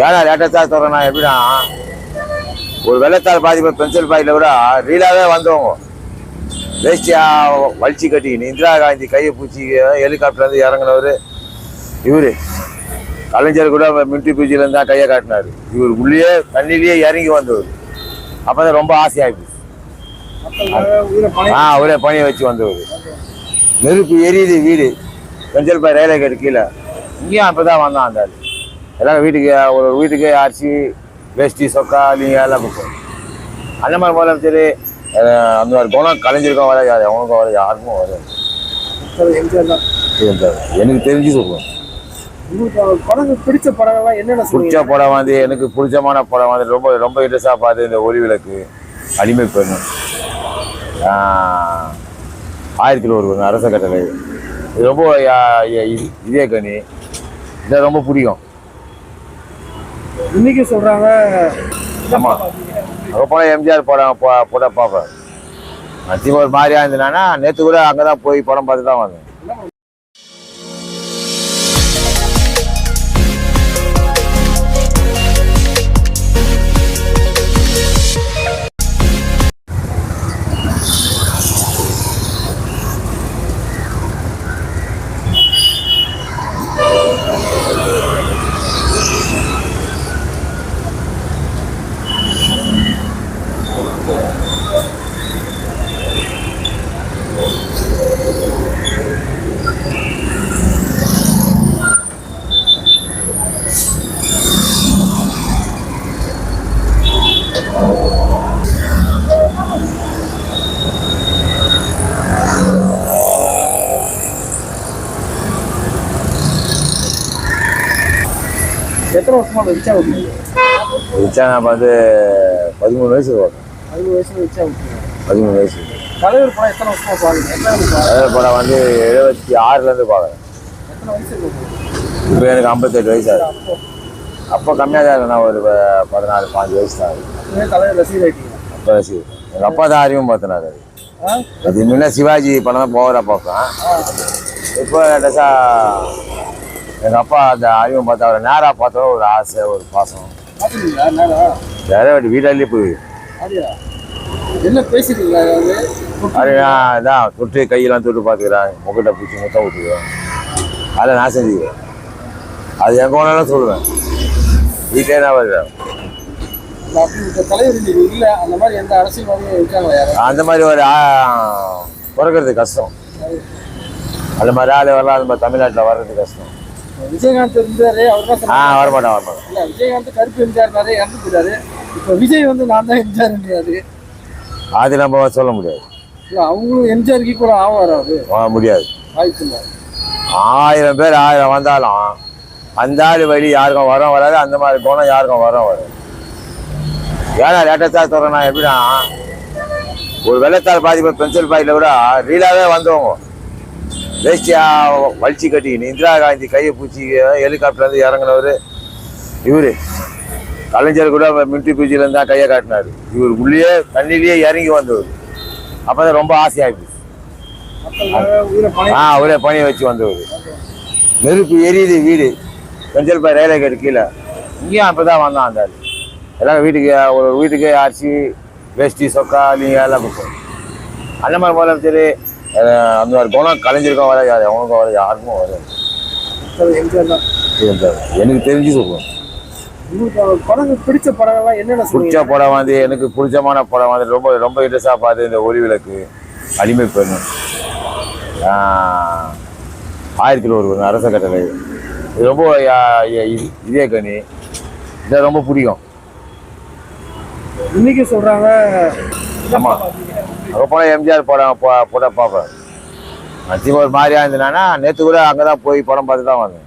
ஏன்னா லேட்டஸ்டாக சொல்கிறேன் எப்படின்னா ஒரு வெள்ளத்தால் பாதிப்பு பென்சில் பாயில் கூட ரீலாகவே வந்தவங்க வேஸ்டியாக வலிச்சு கட்டிக்கின்னு இந்திரா காந்தி கையை பூச்சி ஹெலிகாப்டர்லேருந்து இறங்கினவர் இவர் கலைஞர் கூட மிலிட்ரி பூச்சியிலேருந்து தான் கையை காட்டினார். இவர் உள்ளே தண்ணிலேயே இறங்கி வந்தவர். அப்போ தான் ரொம்ப ஆசையாகிடுச்சு. ஒரே பணியை வச்சு வந்தவர். நெருப்பு எரியுது வீடு பென்சில் பாய் ரயில்வே கேட்டு கீழே இங்கேயும் அப்போ தான் வந்தான் அந்த எல்லாம் வீட்டுக்கு ஒரு வீட்டுக்கு அரிசி வேஷ்டி சொக்கா நீங்கள் எல்லாம் கொடுப்போம். அந்த மாதிரி முதலமைச்சர் அந்த மாதிரி குணம் கலைஞருக்கும் வராது, அவனுக்கும் வராது, யாருக்கும் வராது. எனக்கு தெரிஞ்சு சொல்லுவேன். பிடிச்ச படங்கள்லாம் என்னென்ன? பிடிச்ச படம் வந்து எனக்கு பிடிச்சமான படம் வந்து ரொம்ப ரொம்ப இன்ட்ரெஸ்டாக பார்த்து இந்த ஒளி விளக்கு, அடிமை பெண், 1001 அரச கட்டளை, இது ரொம்ப இதே கனி இதை ரொம்ப பிடிக்கும். இன்னைக்கு சொல்றாங்க. ஆமாம், ரொம்ப எம்ஜிஆர் படம் போட பார்ப்பேன். நிச்சயமாக ஒரு மாதிரியா இருந்தேன்னா நேற்று கூட அங்கே தான் போய் படம் பார்த்து தான் வந்தேன். எத்தனை வருஷமா ரிக்ஷா ஓட்டுறீங்க? ரிக்ஷா நான் பார்த்து 13 வயசு ஓட்டுறேன். 13 வயசுல ரிக்ஷா ஓட்டுறீங்க? 13 வயசு. தலைவர் படம் எத்தனை வருஷமா பாருங்க? தலைவர் படம் வந்து 76லேருந்து பார்க்குறேன். எத்தனை வயசு இருக்கு? இப்போ எனக்கு 58 வயசு ஆகுது. அப்போ கம்மியாக தான் இருக்கேன், ஒரு 14-15 வயசு தான் ஆகுது. தலைவர் ரசிகர் ஆகிட்டீங்க? அப்போ ரசிகர். எங்கள் அப்பா தான் அறிவும் பார்த்தினாரு. அது முன்னே சிவாஜி படம் தான் போகிறா பார்ப்பேன். இப்போ லேட்டஸ்டாக எங்கள் அப்பா அந்த அறிவும் பார்த்தா அவரை நேராக பார்த்தா ஒரு ஆசை, ஒரு பாசம். வேற வீட்டாலே போய் என்ன பேசுறீங்களா? அதான் தொட்டு கையெல்லாம் தொட்டு பார்த்துக்கிறேன், முகட்டை பிடிச்சி முத்தம் விட்டுக்குவேன். அதை நான் செஞ்சுக்குவேன். அது எங்கே வேணாலும் சொல்லுவேன். வீட்டிலே நான் வருவேன். தலைவர் இல்லை அந்த மாதிரி எந்த அரசியல்வாதியும் இருக்காங்களா? அந்த மாதிரி ஒரு பிறக்கிறது கஷ்டம். அந்த மாதிரி ஆள் வரலாம், அந்த மாதிரி தமிழ்நாட்டில் வர்றது கஷ்டம். விஜயகாந்த் இருந்தாரு, அவர் வரமாட்டேன். இல்லை, விஜயகாந்த் கருப்பு எம்ஜிஆர் இறந்து போயிட்டாரு. இப்போ விஜய் வந்து நான் தான் எம்ஜிஆர்ன்றாரு. அது நம்ம சொல்ல முடியாது. இல்லை, அவங்களும் எம்ஜிஆருக்கு கூட ஆவாராது முடியாது. வாய்ப்பு இல்லை. 1000 பேர் 1000 வந்தாலும் அந்த ஆள் வழி யாருக்கும் வர வராது. அந்த மாதிரி குணம் யாருக்கும் வராது. ஏன்னா லேட்டஸ்டாக சொல்கிறேன் எப்படின்னா ஒரு வெள்ளத்தால் பாதிப்பு பென்சில் பாயில் கூட ரீலாகவே வந்தவங்க வேஸ்டியாக வலிச்சு கட்டிக்கின்னு இந்திரா காந்தி கையை பூச்சி ஹெலிகாப்டர்லேருந்து இறங்கினவர் இவர் கலைஞர் கூட மிலிட்ரி பூச்சியிலேருந்து தான் கையை காட்டினார். இவர் உள்ளே தண்ணிலேயே இறங்கி வந்தவர். அப்போ தான் ரொம்ப ஆசையாகிடுச்சு. ஒரே பணியை வச்சு வந்தவர். நெருப்பு எரியுது வீடு பென்சில் பாய் ரயில்வே கேட்டு கீழே இங்கேயும் அப்போ தான் வந்தான் அந்த எல்லாம் வீட்டுக்கு ஒரு வீட்டுக்கு அரிசி வேஷ்டி சொக்கா நீங்கள் எல்லாம் கொடுப்போம். அந்த மாதிரி முதலமைச்சர் அந்த மாதிரி குணம் கலைஞருக்கும் வராது, அவனுக்கும் வராது, யாருக்கும் வராது. எனக்கு தெரிஞ்சு சொல்லுவேன். பிடிச்ச படங்கள்லாம் என்னென்ன? பிடிச்ச படம் வந்து எனக்கு பிடிச்சமான படம் வந்து ரொம்ப ரொம்ப இன்ட்ரெஸ்டாக பார்த்து இந்த ஒளி விளக்கு, அடிமை பெண், 1001 அரச கட்டளை, இது ரொம்ப இதே கனி இதை ரொம்ப பிடிக்கும். இன்னைக்கு சொல்றாங்க. ஆமாம், ரொம்ப எம்ஜிஆர் படம் போட பார்ப்பேன். நிச்சயமாக ஒரு மாதிரியா இருந்தேன்னா நேற்று கூட அங்கே தான் போய் படம் பார்த்து தான் வந்தேன்.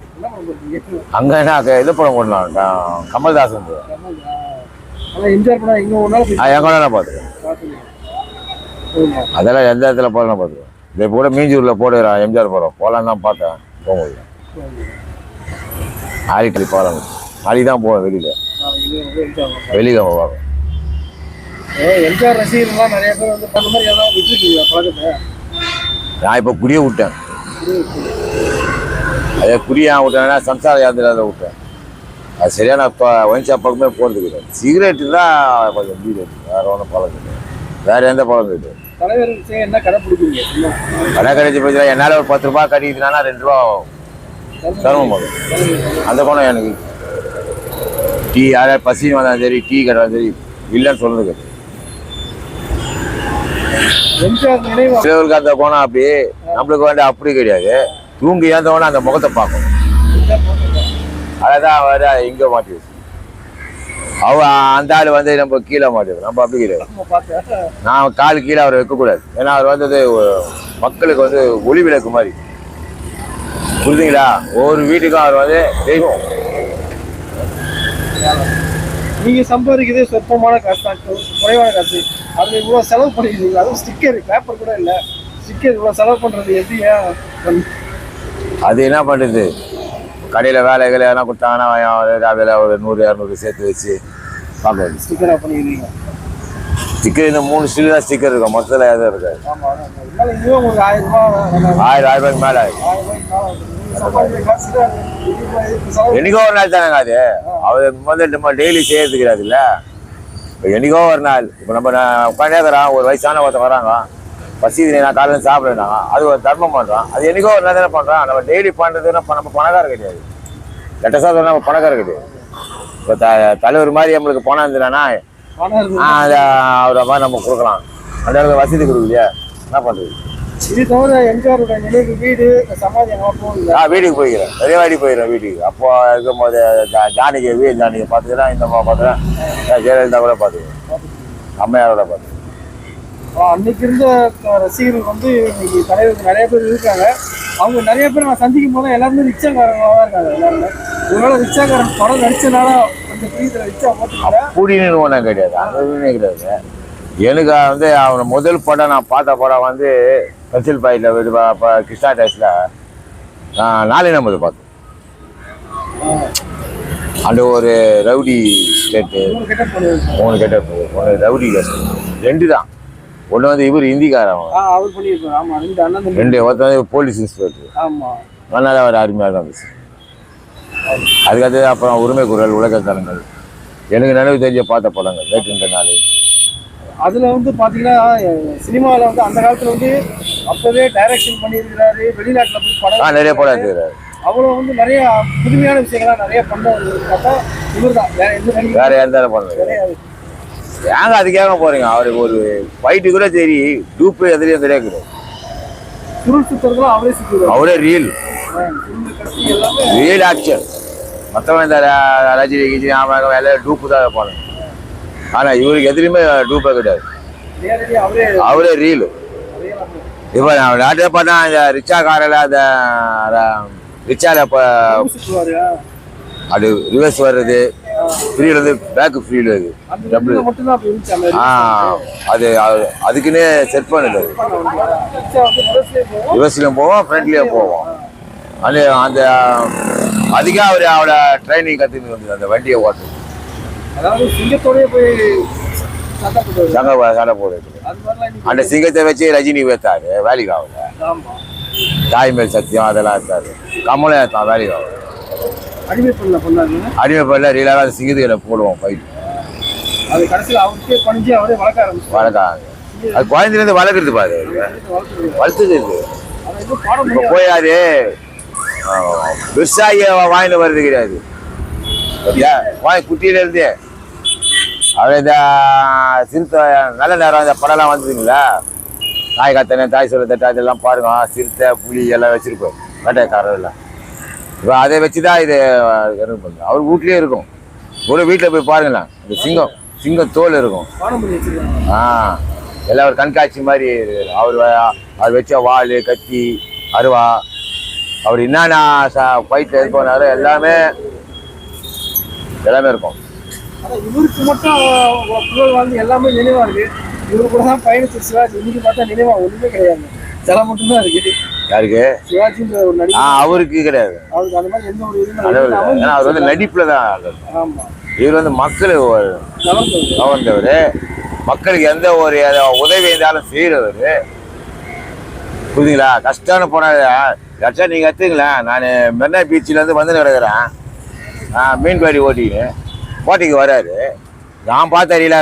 அங்கே என்ன இது படம் போடலாம், கமல்ஹாசன் எங்கே பார்த்துக்கேன். அதெல்லாம் எந்த இடத்துல போடலாம் பார்த்துக்கேன். இதை கூட மீஞ்சூரில் போடுறான் எம்ஜிஆர் படம் போகலான்னு தான் பார்த்தேன். போக முடியும். நாளைக்கு போகலாம், நாளைக்கு தான் போவேன். வெளியில் போவேன். எம்ஜிஆர் ரசிகர்கள்லாம் நிறைய பேர் வந்து அந்த மாதிரி ஏதாவது விட்டுருக்கீங்களா பழக்கத்தை? நான் இப்போ குறிய விட்டேன். அதே குறியா விட்டேன்னா சம்சார யாத்திரை விட்டேன். அது சரியான ஒயின் பக்கமே போகிறது கிடையாது. சிகரெட்டு தான் கொஞ்சம் பீடு, வேற ஒன்றும் பழம் கிடையாது, வேற எந்த பழம் கிடையாது. தலைவர் என்ன கடை பிடிக்குங்க? கடை கழிச்சு போய் என்னால் ஒரு 10 ரூபா கட்டிக்கிட்டுனா 2 ரூபா தருமம் போதும். அந்த குணம் எனக்கு. டீ யாராவது பசின்னு வந்தாலும் சரி, டீ கடை சரி, இல்லைன்னு சொல்றது. சிலவருக்கு அந்த குணம் அப்படி, நம்மளுக்கு வந்து அப்படி கிடையாது. தூங்கி ஏந்தவொடனே அந்த முகத்தை பார்க்கணும். அதான் வர இங்கே மாட்டி வச்சு அந்த ஆள் வந்து நம்ம கீழே மாட்டிடுவோம். நம்ம அப்படி கிடையாது. நான் கால் கீழே அவரை வைக்கக்கூடாது. ஏன்னா அவர் வந்தது மக்களுக்கு வந்து ஒளி விளக்கு மாதிரி. புரியுதுங்களா? ஒவ்வொரு வீட்டுக்கும் அவர் வந்து தெய்வம். நீங்க சம்பாதிக்கிறதே சொற்பமான காசு தான், குறைவான காசு. அது இவ்வளவு செலவு பண்ணிக்கிறீங்க. அதுவும் ஸ்டிக்கர், பேப்பர் கூட இல்லை. ஸ்டிக்கர் இவ்வளவு செலவு பண்றது எப்படி? அது என்ன பண்ணுறது, கடையில் வேலைகள் எதனா கொடுத்தாங்கன்னா அதில் ஒரு 100-200 சேர்த்து வச்சு பார்க்க. ஸ்டிக்கராக பண்ணிக்கிறீங்க. ஸ்டிக்கர் இந்த 3 ஸ்டில் தான் ஸ்டிக்கர் இருக்கும், மொத்தத்தில் எதுவும் இருக்காது. உங்களுக்கு 1000 ரூபாய்க்கு மேலே என்னைக்கோ ஒரு நாள் தானேங்க அது. அவர் வந்து நம்ம டெய்லி செய்யறது கிடையாது இல்லை. இப்போ என்னைக்கோ ஒரு நாள். இப்போ நம்ம உட்காந்துக்கிறான், ஒரு வயசான ஒருத்தர் வராங்க, பசி நான் காலையில் சாப்பிடுறாங்க, அது ஒரு தர்மம் பண்ணுறோம். அது என்னைக்கோ ஒரு நாள் தானே பண்ணுறோம். நம்ம டெய்லி பண்ணுறதுன்னா நம்ம பணக்காரர் கிடையாது. லெட்டஸாக சொன்னால் நம்ம பணக்காரர் கிடையாது. இப்போ தலைவர் மாதிரி நம்மளுக்கு பணம் இருந்ததுன்னா அதை அவரை மாதிரி நம்ம கொடுக்கலாம். அந்த இடத்துல வசதி கொடுக்கலையா, என்ன பண்ணுறது? இது தவிர எம்ஜிஆரோட நினைவு வீடு, சமாதி எல்லாம் போகுது. வீட்டுக்கு போய்க்கிறேன், பெரியவாடி போயிடுறேன் வீட்டுக்கு. அப்போ இருக்கும்போது ஜானகி ஜானகியை பார்த்துக்கிறேன், இந்த அம்மா பார்த்துக்கிறேன், ஜெயலலிதா கூட பார்த்துக்கிறேன், அம்மையாரோட பார்த்துக்கிறேன். அன்னைக்கு இருந்த ரசிகர்கள் வந்து இன்னைக்கு தலைவருக்கு நிறைய பேர் இருக்காங்க. அவங்க நிறைய பேர் நான் சந்திக்கும் போது எல்லாருமே ரிச்சாக்காரங்களாக தான் இருக்காங்க. எல்லாருமே ஒருவேளை ரிச்சாக்காரன் படம் நடிச்சனால அந்த பீஸில் ரிச்சா போட்டுருக்காங்க அப்படின்னு ஒன்றும் கிடையாது. அது கிடையாது. எனக்கு வந்து அவனை முதல் படம் நான் பார்த்த படம் வந்து பென்சில் பாயிண்டில் கிருஷ்ணா டேஸில் நான் 4 நம்பர் பார்த்தேன். அந்த ஒரு ரவுடி ஸ்டேட்டு 3 கெட்ட, ஒன்று ரவுடி கேஸ், 2 தான். ஒன்று வந்து இவர் ஹிந்திக்காரன், அவர் பண்ணியிருப்பார். ஆமாம், 2 அண்ணன். 2 ஒருத்தர் வந்து போலீஸ் இன்ஸ்பெக்டர். ஆமாம், அதனால அவர் அருமையாக தான் இருந்துச்சு. அதுக்கடுத்து அப்புறம் உரிமை குரல், உலகத்தலங்கள், எனக்கு நினைவு தெரிஞ்ச பார்த்த படங்கள் வேற்றுன்ற நாள். அதில் வந்து பார்த்தீங்கன்னா சினிமாவில் வந்து அந்த காலத்தில் வந்து அப்போவே டைரக்ஷன் பண்ணியிருக்கிறாரு. வெளிநாட்டில் போய் படம் நிறைய படம் எடுத்துக்கிறாரு. அவ்வளோ வந்து நிறைய புதுமையான விஷயங்கள்லாம் நிறைய பண்ண பார்த்தா இவர் தான். வேற எந்த பண்ணுறது கிடையாது. ஏங்க அதுக்காக போறீங்க? அவருக்கு ஒரு ஃபைட்டு கூட சரி, டூப்பு எதுலையும் கிடையாது. சுருள் சுத்துறதுலாம் அவரே சுற்றுவார். அவரே ரியல் ஆக்ஷன். மற்றவன் இந்த ரஜினி கிஜினி ஆமாம் எல்லாம் டூப்பு தான் வைப்பாங்க. ஆனால் இவருக்கு எதுலையுமே டூப்பே கிடையாது. அவரே ரியல். இப்போ நான் நாட்டை பார்த்தா இந்த ரிக்ஷா காரில் அந்த ரிக்ஷாவில் இப்போ அது ரிவர்ஸ் வர்றது, ஃப்ரீல இருந்து பேக்கு ஃப்ரீல வருது. அது அதுக்குன்னே செட் பண்ணல. ரிவர்ஸ்லையும் போவோம், ஃப்ரண்ட்லேயும் போவோம். அது அந்த அதுக்கே அவர் அவளை ட்ரைனிங் கற்றுன்னு வந்து அந்த வண்டியை ஓட்டு சண்டை போடுறது. அந்த சிங்கத்தை வச்சு ரஜினி வைத்தாரு வேலைக்காவில். தாய்மேல் சத்தியம் அதெல்லாம் இருக்காரு. கமலை ஏற்றான் வேலைக்காவில். அடிமை பண்ணல ரீலாக அந்த சிங்கத்துகளை போடுவோம் ஃபைட். அது கடைசியில் அவருக்கே பணிஞ்சு அவரே வளர்க்காங்க. அது குழந்தைலேருந்து வளர்க்குறது பாரு, வளர்த்துது. இப்போ போயாரு விவசாய வாங்கிட்டு வர்றது கிடையாது. குட்டியிலேருந்து அவர் இந்த சிறுத்தை நல்ல நேரம் இந்த படம்லாம் வந்துதுங்களா, நாய் காத்தனை, தாய் சொல்ல தட்டை, அதெல்லாம் பாருங்க. சிறுத்தை, புலி எல்லாம் வச்சிருப்போம் வேட்டைக்காரர் எல்லாம். இப்போ அதை வச்சு தான் இது பண்ணுறோம். அவர் வீட்லேயே இருக்கும். ஒரு வீட்டில் போய் பாருங்களேன், இந்த சிங்கம் தோல் இருக்கும். எல்லாம் ஒரு கண்காட்சி மாதிரி. அவர் வச்ச வாள், கத்தி, அருவா, அவர் என்னென்ன ஃபைட்டில் இது பண்ணாரு எல்லாமே இருக்கும். இவருக்கு மட்டும் புகழ் வாழ்ந்து எல்லாமே நினைவா இருக்கு. இவரு கூட தான் பயணிச்சு சிவாஜி. இன்னைக்கு பார்த்தா நினைவா ஒன்றுமே கிடையாது, சில மட்டும் தான் இருக்கு. யாருக்கு? சிவாஜின்ற ஒரு நடிகை. அவருக்கு கிடையாது. அவருக்கு அந்த மாதிரி எந்த ஒரு இதுவும். அவர் வந்து நடிப்புல தான். ஆமா, இவர் வந்து மக்கள் கவர்ந்தவர். மக்களுக்கு எந்த ஒரு உதவி இருந்தாலும் செய்யறவர். புரியுதுங்களா? கஷ்டம்னு போனா நீங்க எடுத்துங்களேன். நான் மெரினா பீச்சில் இருந்து வந்து கிடக்குறேன். மீன்காடி ஓட்டின்னு போட்டிக்கு வராரு. நான் பார்த்த அறியல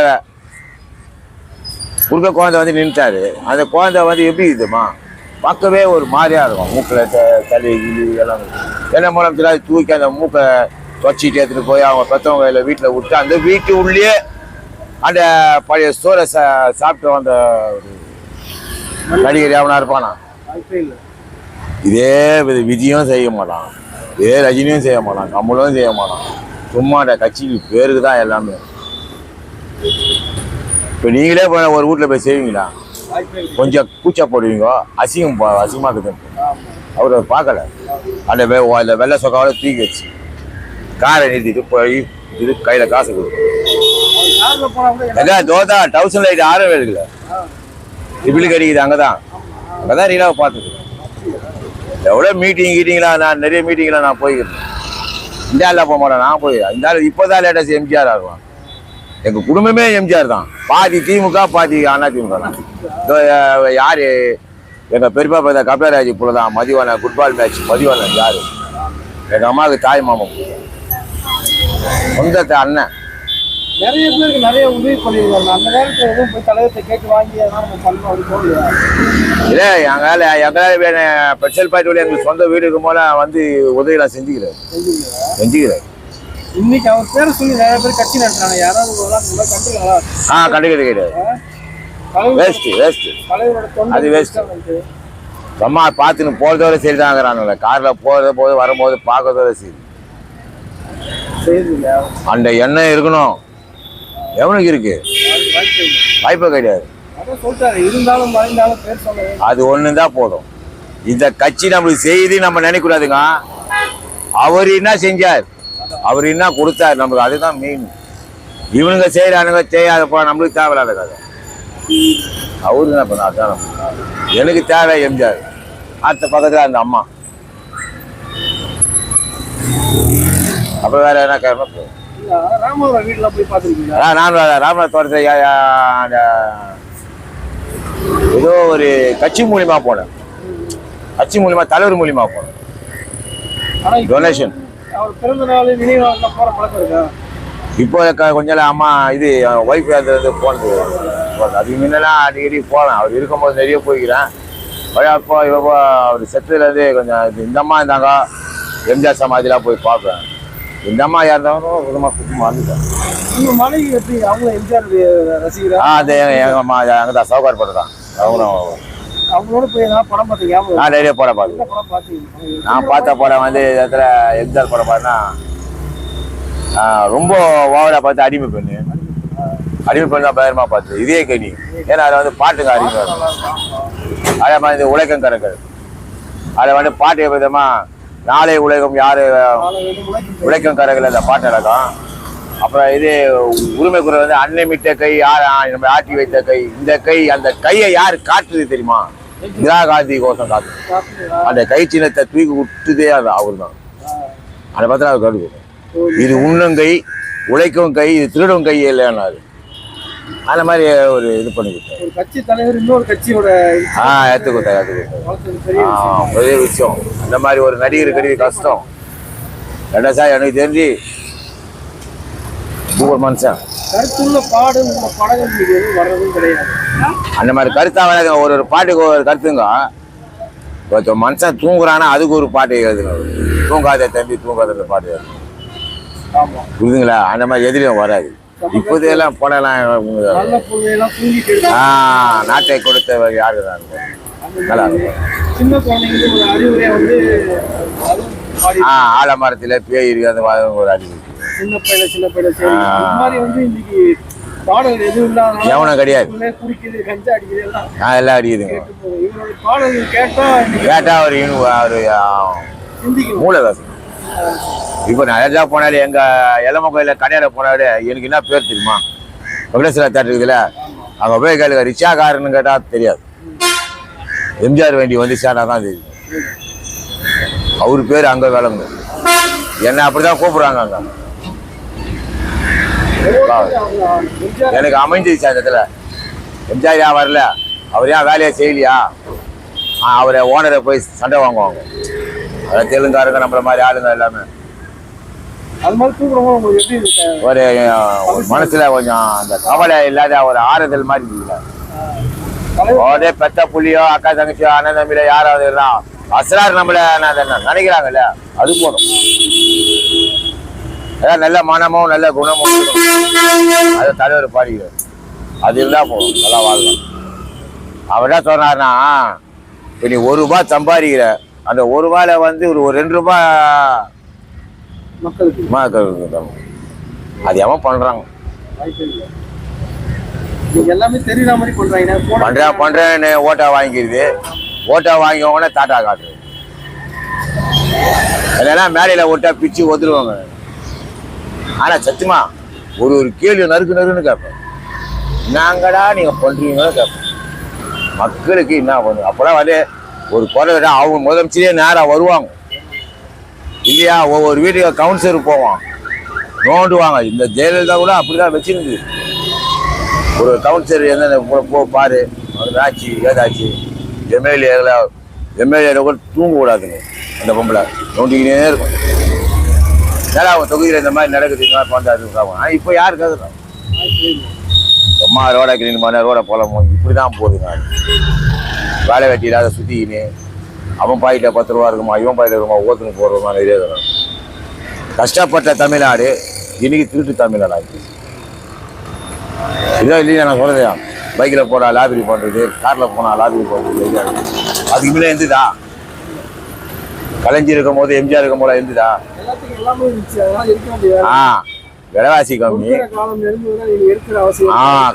குறுக்க குழந்தை வந்து நின்றுட்டாரு. அந்த குழந்தை வந்து எப்படி இருக்குதுமா பார்க்கவே ஒரு மாதிரியா இருக்கும். மூக்கில் தலை கிளி எல்லாம் என்ன மூலம் தெரியாது தூக்கி அந்த மூக்கை துவச்சிட்டு எடுத்துட்டு போய் அவங்க பெற்றவங்க கையில் வீட்டில் விட்டு அந்த வீட்டு உள்ளே அந்த பழைய ஸ்டோரை சாப்பிட்டு வந்த நடிகர் எவனா இருப்பானா? இதே விஜயும் செய்ய மாட்டான், இதே ரஜினியும் செய்ய மாட்டான், கமலும் செய்ய மாட்டான். சும்மா அந்த கட்சிக்கு பேருக்கு தான் எல்லாமே. இப்போ நீங்களே போய் ஒரு வீட்டில் போய் செய்வீங்களா? கொஞ்சம் கூச்சப்படுவீங்க, அசிங்கமாக இருக்குது. அவர் பார்க்கல. அந்த வெள்ளை சொக்காவோட தூக்கி வச்சு காரை நிறுத்திட்டு போய் இது கையில் காசு கொடுக்கும். தோதா டவுசன் லைட் ஆரவே இருக்குல்ல, இப்படி கிடைக்குது. அங்கதான் ரீலாவை பார்த்துட்டு எவ்வளோ கீட்டிங்லாம் நான் நிறைய மீட்டிங்லாம் நான் போய்க்கிறேன். இந்தியாவில் போக மாட்டேன் நான் போய். இந்த இப்போதான் லேட்டஸ்ட் எம்ஜிஆர் ஆகும். எங்கள் குடும்பமே எம்ஜிஆர் தான். பாதி திமுக பாதி அதிமுக தான். யார் எங்கள் பெரியப்பா பார்த்தா கபிலராஜ் புள்ள தான். மதிவான ஃபுட்பால் மேட்ச் மதிவானன் யார்? எங்கள் அம்மாவுக்கு தாய் மாமன் சொந்த அண்ணன். நிறைய பேருக்கு நிறைய உதவி பண்ணிருக்காங்க. அந்த நேரத்தில் எதுவும் போய் தலைவர்கிட்ட கேட்டு வாங்கி நம்ம பண்ணணும் அப்படி போகலையா? இல்லை எங்களால் பெட்ரோல் பாய்ட்டு எங்களுக்கு சொந்த வீடு இருக்கும் போல வந்து உதவியெல்லாம் செஞ்சுக்கிறார். இன்னைக்கு அவர் பேரை சொல்லி நிறைய பேர் கட்சி நடத்துறாங்க. யாராவது கண்டுக்கலாம்? கண்டுக்கிறது கிடையாது. அது வேஸ்ட். அம்மா பார்த்துன்னு போகிறதோட சரி தாங்கிறானுங்களே. காரில் போது வரும்போது பார்க்கறதோட சரி. அந்த எண்ணம் இருக்கணும். எவனுக்கு இருக்கு? வாய்ப்பே கிடையாது. அது ஒன்று தான் போதும். இந்த கட்சி நம்மளுக்கு செய்தி நம்ம நினைக்கூடாதுங்க. அவர் என்ன செஞ்சார், அவர் என்ன கொடுத்தார் நமக்கு, அதுதான் மெயின். இவனுங்க செய்யறானுங்க செய்யாதப்போ நம்மளுக்கு தேவையில்லாத கதை. அவரு என்ன பண்ண அதான் எனக்கு தேவை எம்ஜிஆர். அடுத்த பக்கத்தில் அந்த அம்மா. அப்புறம் வேற என்ன காரணம்? ராமநாதன் வீட்டுல போய் பார்த்துருக்கீங்களா? நான் ராமநாத தோட்டத்தில் ஏதோ ஒரு கட்சி மூலியமா போனேன். கட்சி மூலியமா தலைவர் மூலியமா போனேன். டொனேஷன். அவர் பிறந்த நாள் நினைவாக போற பழக்கம் இருக்கா? இப்போ கொஞ்சம் அம்மா இது ஒய்ஃப் வந்து போனது. அதுக்கு முன்னெல்லாம் அடிக்கடி போனேன். அவர் இருக்கும்போது நிறைய போய்க்கிறேன். அப்போ இப்போ அவர் செத்துலேருந்து கொஞ்சம் இந்த அம்மா இருந்தாங்க. எம்ஜிஆர் சமாதிலாம் போய் பார்ப்பேன். இந்த அம்மா யாருந்தாலும் விதமாக சுத்தமாக வந்துட்டேன். உங்கள் மனைவி எப்படி? அவங்களும் எம்ஜிஆர் ரசிகரா? அது எங்கள் அம்மா அங்கே தான் சவுகார் படம். அவங்களோட போய் படம் பார்த்தீங்க? நான் நிறைய படம் பார்த்தேன். நான் பார்த்த படம் வந்து இடத்துல எம்ஜிஆர் படம் பார்த்தா ரொம்ப ஓவராக பார்த்து அடிமை பெண்ணு தான் பயங்கரமாக பார்த்து. இதே கனி. ஏன்னா அதில் வந்து பாட்டுங்க அடிமை. அதே மாதிரி இந்த உலகம் கரங்கள் அதில் வந்து பாட்டு விதமாக நாளை உலகம் யாரு உழைக்கும் கரகள் அந்த பாட்டு நடக்கும். அப்புறம் இது உரிமை குரல் வந்து அன்னை மிட்ட கை யார் நம்ம ஆட்டி வைத்த கை. இந்த கை அந்த கையை யார் காட்டுது தெரியுமா? இந்திரா காந்தி கோஷம் காத்து. அந்த கை சின்னத்தை தூக்கி விட்டுதே அது அவர் தான். அதை பார்த்தா அது கருது. இது உண்ணுங்கை உழைக்கும் கை, இது திருடும் கை இல்லைன்னாரு. அந்த மாதிரி ஒரு இது பண்ணிக்கிட்டேன். கட்சி தலைவர் இன்னொரு கட்சியோட ஏற்றுக்கொண்டேன். பெரிய விஷயம். அந்த மாதிரி ஒரு நடிகர் கிடையாது கஷ்டம். என்ன சார் எனக்கு தெரிஞ்சு சூப்பர் மனுஷன். கருத்துள்ள பாடு படங்கள் வர்றதும் கிடையாது. அந்த மாதிரி கருத்தா வராது. ஒரு பாட்டுக்கு ஒரு கருத்துங்க. ஒருத்தர் மனுஷன் தூங்குறான்னா அதுக்கு ஒரு பாட்டு எழுதுங்க. தூங்காத தம்பி தூங்காத பாட்டு எழுதுங்க. புரியுதுங்களா? அந்த மாதிரி எதிரியும் வராது. இப்போதையெல்லாம் படம்லாம் நாட்டை கொடுத்த யாரு தான் நல்லா ஆலமரத்தில் பேய் இருக்கு. அந்த ஒரு அறிவு எவனும் கிடையாது. எல்லாம் அடிக்குதுங்க. கேட்டா ஒரு மூலவாசி. இப்போ நான் எதா போனாலே எங்கள் எல்லம்மா கோயிலில் கடையில் போனாலே எனக்கு என்ன பேர் தெரியுமா? வெங்கடேஸ்வரா தேட்டர் இருக்குதுல்ல, அங்கே போய் கேளுங்க ரிக்ஷாக்காரன்னு கேட்டால் தெரியாது. எம்ஜிஆர் வண்டி வந்து சேனா தான் தெரியும். அவர் பேர் அங்கே விளங்கு. என்னை அப்படி தான் கூப்பிட்றாங்க அங்கே. எனக்கு அமைஞ்சிருச்சு அந்த இடத்துல. எம்ஜிஆர் ஏன் வரல, அவர் ஏன் வேலையை செய்யலையா, அவரை ஓனரை போய் சண்டை வாங்குவாங்க. அதான் தெலுங்காரங்க நம்மள மாதிரி ஆளுங்க எல்லாமே. அது மாதிரி தூக்குறவங்க உங்களுக்கு எப்படி இருக்கு? ஒரு மனசுல கொஞ்சம் அந்த கவலை இல்லாத ஒரு ஆறுதல் மாதிரி இருக்குல்ல. தலைவர் ஒரே பெத்த புள்ளியோ அக்கா தங்கச்சியோ அண்ணன் தம்பியில யாராவது இருந்தா அசரார் நம்மள நினைக்கிறாங்கல்ல, அது போதும். அதான் நல்ல மனமும் நல்ல குணமும் இருக்கணும். அதை தலைவர் பாடிக்கிறார். அது இருந்தா போதும், நல்லா வாழலாம். அவர் என்ன சொன்னார்னா, இப்போ நீ ₹1 சம்பாதிக்கிற, அந்த ₹1 வந்து ஒரு ₹2 மக்களுக்கு அது எவன் பண்றாங்க? வாய்ப்பே இல்லை. நீங்க எல்லாமே தெரியுற மாதிரி பண்றாங்க. பண்றேன்னு ஓட்டா வாங்கிக்கிறது, ஓட்டா வாங்கிக்கோங்கன்னா டாட்டா காட்டுறது. அதெல்லாம் மேலையில ஓட்டா பிச்சு ஒதுருவாங்க. ஆனா சத்தியமா ஒரு கேள்வி நறுக்குன்னு கேட்பேன். நாங்கடா நீங்க பண்றீங்கன்னு கேட்பேன். மக்களுக்கு என்ன பண்ணும்? அப்பெல்லாம் வந்து ஒரு குறை அவங்க முதலமைச்சரே நேரம் வருவாங்க இல்லையா? ஒவ்வொரு வீட்டுக்கு கவுன்சிலர் போவான், நோண்டுவாங்க. இந்த ஜெயலலிதா கூட அப்படிதான் வச்சிருந்து. ஒரு கவுன்சிலர் என்னென்ன போ பாரு, ஆச்சு ஏதாச்சு எம்எல்ஏ கூட தூங்க கூடாதுங்க. அந்த பொம்பளை நோண்டிக்கினே இருக்கும். ஏன்னா அவங்க தொகுதியில் இந்த மாதிரி நடக்குது, இந்த மாதிரி பஞ்சாயத்து. ஆனால் இப்போ யாருக்கு அதுதான் அம்மா ரோட கிளீன் பண்ண ரோட போலாம் இப்படி தான் போகுதுங்க. வேலை வெட்டி இல்லாத சுற்றிக்கின்னு அவன் பாயிட்ட ₹10 இருக்குமா, இவன் பாயிட்ட இருக்குமா, ஒவ்வொருத்தனுக்கு போடுறதுமா நிறைய தரும். கஷ்டப்பட்ட தமிழ்நாடு இன்னைக்கு திருட்டு தமிழ்நாடு ஆச்சு. இதோ இல்லையா நான் சொல்றதையா? பைக்கில் போனால் லாபிரி பண்ணுறது, காரில் போனால் லாபிரி பண்ணுறது இல்லையா? அதுக்கு முன்னே இருந்துதா? கலைஞர் இருக்கும் போது, எம்ஜிஆர் இருக்கும் போது இருந்துதா? விலைவாசி கம்மி.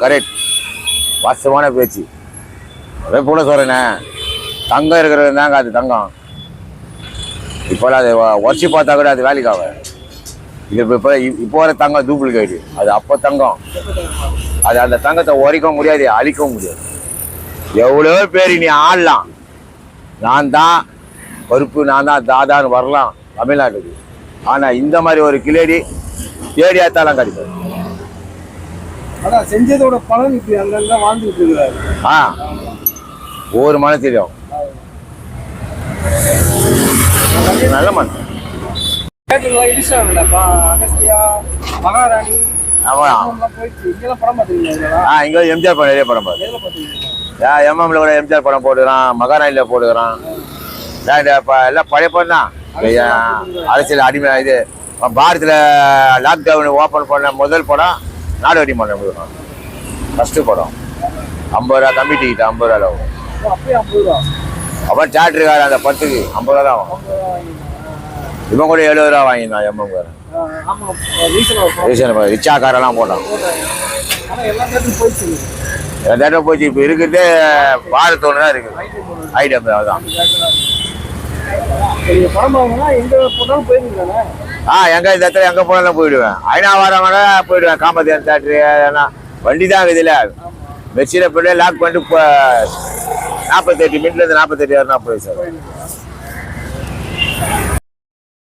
கரெக்ட், வாஸ்தவமான பேச்சு. அதே போல சொல்றேனே, தங்கம் இருக்கிறது தாங்க அது தங்கம். இப்போலாம் அது உடச்சி பார்த்தா கூட அது வேலைக்கு ஆகும். இது இப்போ வர தங்கம் டூப்ளிகேட். அது அப்போ தங்கம். அது அந்த தங்கத்தை உடைக்கவும் முடியாது, அழிக்கவும் முடியாது. எவ்வளோ பேர் நீ ஆடலாம், நான் தான் பருப்பு, நான் தான் தாதான்னு வரலாம் தமிழ்நாட்டுக்கு. ஆனால் இந்த மாதிரி ஒரு கிளேடி தேடியாத்தாலாம் கிடைக்கும். செஞ்சதோட பலன் இப்படி அங்கங்க வாழ்ந்துட்டு இருக்கிறாரு. ஒவ்வொரு மனத்திலும் நல்ல மனம். மகாராணி இங்க எம்ஜிஆர் படம் நிறைய படம் பாரு. எம்எம்ல கூட எம்ஜிஆர் படம் போட்டுக்கிறான், மகாராணியில போட்டுக்கிறான். எல்லாம் பழைய படம் தான். அரசியல் அடிமை. இது பாரதில் லாக்டவுன் ஓப்பன் பண்ண முதல் படம் நாடோடி மன்றம். ஃபர்ஸ்ட் படம் ₹50 கம்மி டிக்கெட், ₹50 ஆகும். அப்புறம் தியேட்டருக்கார அந்த படத்துக்கு ₹50 தான் ஆகும். இவன் கூட ₹70 வாங்கியிருந்தான் எம்எம் காரன். ரிச்சாக்காரெல்லாம் போட்டான். எல்லா போச்சு. இப்போ இருக்கிறது பாரத்தோடு தான் இருக்குது. ஐட்டம் தான். எங்க இந்த இடத்துல எங்க போனாலும் போயிடுவேன். ஐநா வாரம் போயிடுவேன். காமதேவன் தேட்டரு வண்டி தான் இதுல மெச்சின பிள்ளை லாக் பண்ணிட்டு 48 மினிட்ல இருந்து 48 போய் சார்.